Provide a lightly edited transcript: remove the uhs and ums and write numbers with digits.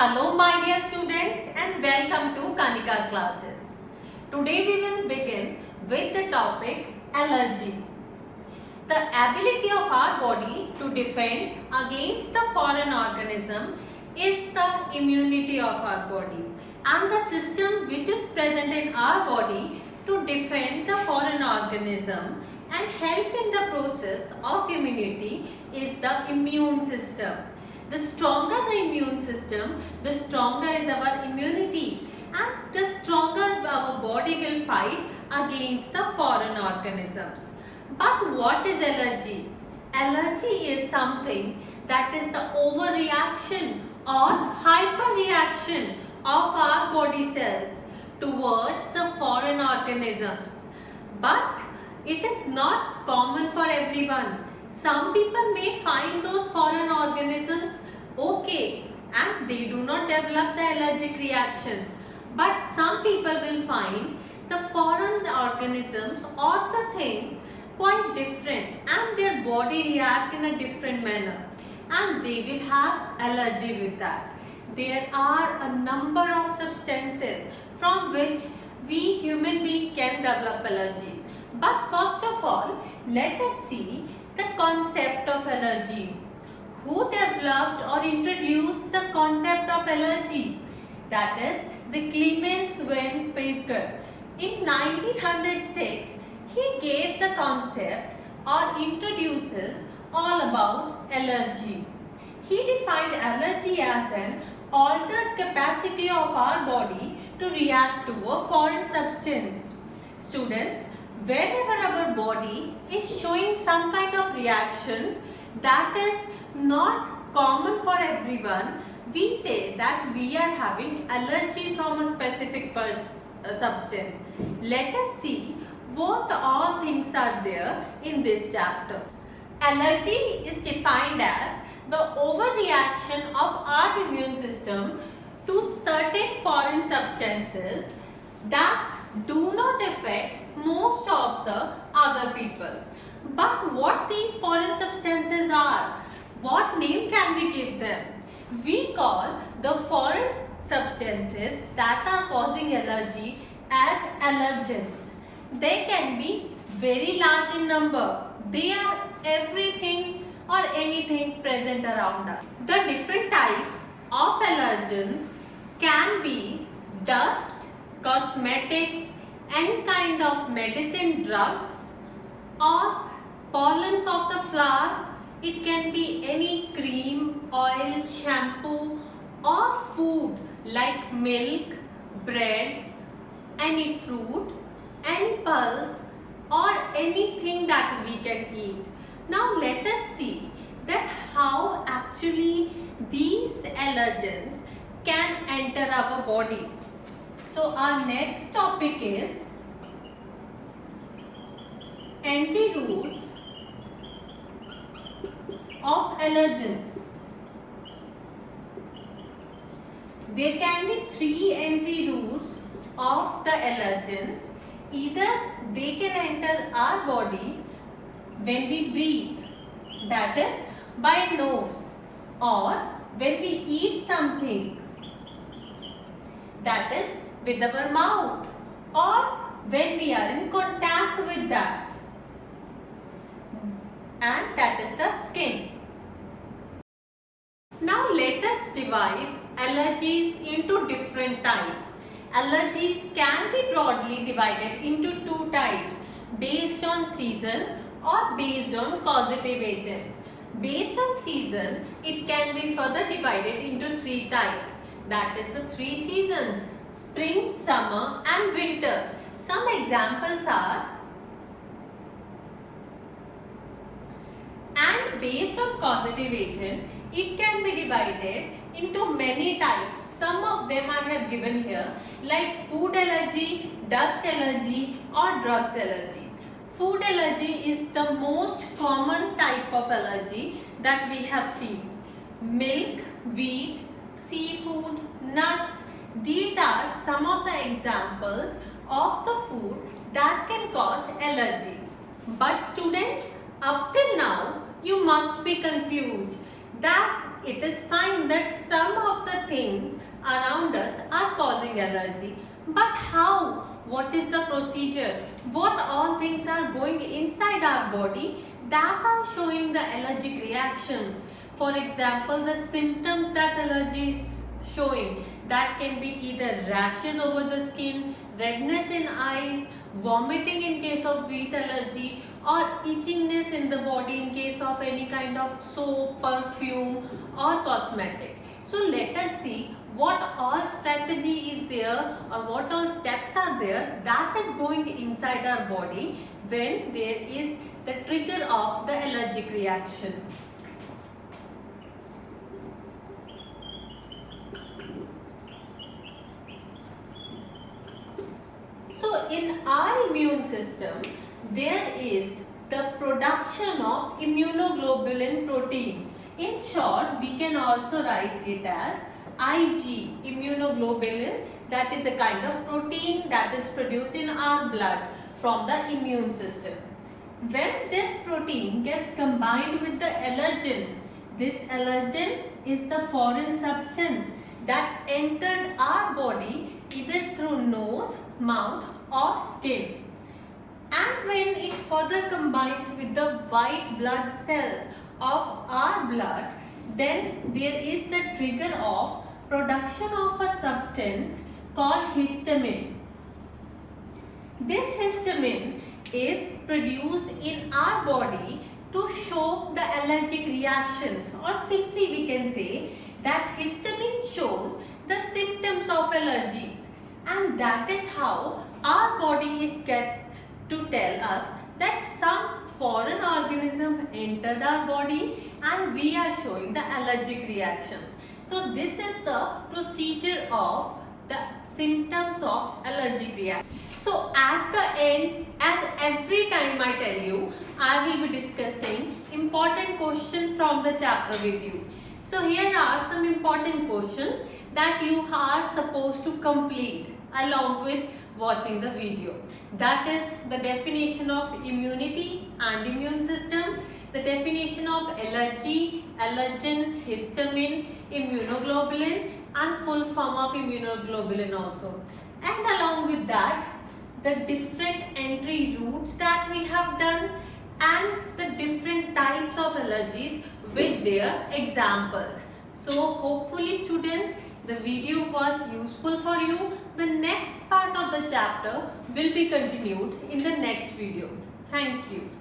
Hello my dear students and welcome to Kanika classes. Today we will begin with the topic allergy. The ability of our body to defend against the foreign organism is the immunity of our body, and the system which is present in our body to defend the foreign organism and help in the process of immunity is the immune system. The stronger the immune system, the stronger is our immunity, and the stronger our body will fight against the foreign organisms. But what is allergy? Allergy is something that is the overreaction or hyperreaction of our body cells towards the foreign organisms. But it is not common for everyone. Some people may find those foreign organisms okay and they do not develop the allergic reactions. But some people will find the foreign organisms or the things quite different and their body react in a different manner and they will have allergy with that. There are a number of substances from which we human beings can develop allergy. But first of all, let us see the concept of allergy. Who developed or introduced the concept of allergy? That is the Clemens van Pater. In 1906, he gave the concept or introduces all about allergy. He defined allergy as an altered capacity of our body to react to a foreign substance. Students, whenever our body is showing some kind of reactions that is not common for everyone, we say that we are having allergy from a specific substance. Let us see what all things are there in this chapter. Allergy is defined as the overreaction of our immune system to certain foreign substances that do not affect most of the other people. But what these foreign substances are? What name can we give them? We call the foreign substances that are causing allergy as allergens. They can be very large in number. They are everything or anything present around us. The different types of allergens can be dust, cosmetics, any kind of medicine, drugs, or pollens of the flower. It can be any cream, oil, shampoo, or food like milk, bread, any fruit, any pulse, or anything that we can eat. Now let us see that how actually these allergens can enter our body. So our next topic is entry routes of allergens. There can be three entry routes of the allergens. Either they can enter our body when we breathe, that is by nose, or when we eat something, that is with our mouth, or when we are in contact with that, and that is the skin. Now let us divide allergies into different types. Allergies can be broadly divided into two types based on season or based on causative agents. Based on season, it can be further divided into three types. That is the three seasons: spring, summer and winter. Some examples are, and based on causative agent, it can be divided into many types. Some of them I have given here, like food allergy, dust allergy or drugs allergy. Food allergy is the most common type of allergy that we have seen. Milk, wheat, seafood, nuts, these are some of the examples of the food that can cause allergies. But students, up till now, you must be confused that it is fine that some of the things things around us are causing allergy. But how? What is the procedure? What all things are going inside our body that are showing the allergic reactions? For example, the symptoms that allergy is showing, that can be either rashes over the skin, redness in eyes, vomiting in case of wheat allergy, or itchiness in the body in case of any kind of soap, perfume or cosmetic. So let us see what all strategy is there or what all steps are there that is going inside our body when there is the trigger of the allergic reaction. So in our immune system, there is the production of immunoglobulin protein. In short, we can also write it as Ig, immunoglobulin, that is a kind of protein that is produced in our blood from the immune system. When this protein gets combined with the allergen, this allergen is the foreign substance that entered our body either through nose, mouth or skin. And when it further combines with the white blood cells of our blood, then there is the trigger of production of a substance called histamine. This histamine is produced in our body to show the allergic reactions, or simply we can say that histamine shows the symptoms of allergies, and that is how our body is get to tell us that some foreign organism entered our body and we are showing the allergic reactions. So this is the procedure of the symptoms of allergic reaction. So at the end, as every time I tell you, I will be discussing important questions from the chapter with you. So here are some important questions that you are supposed to complete along with watching the video. That is the definition of immunity and immune system, the definition of allergy, allergen, histamine, immunoglobulin and full form of immunoglobulin also. And along with that, the different entry routes that we have done and the different types of allergies with their examples. So hopefully students, the video was useful for you. The next part of the chapter will be continued in the next video. Thank you.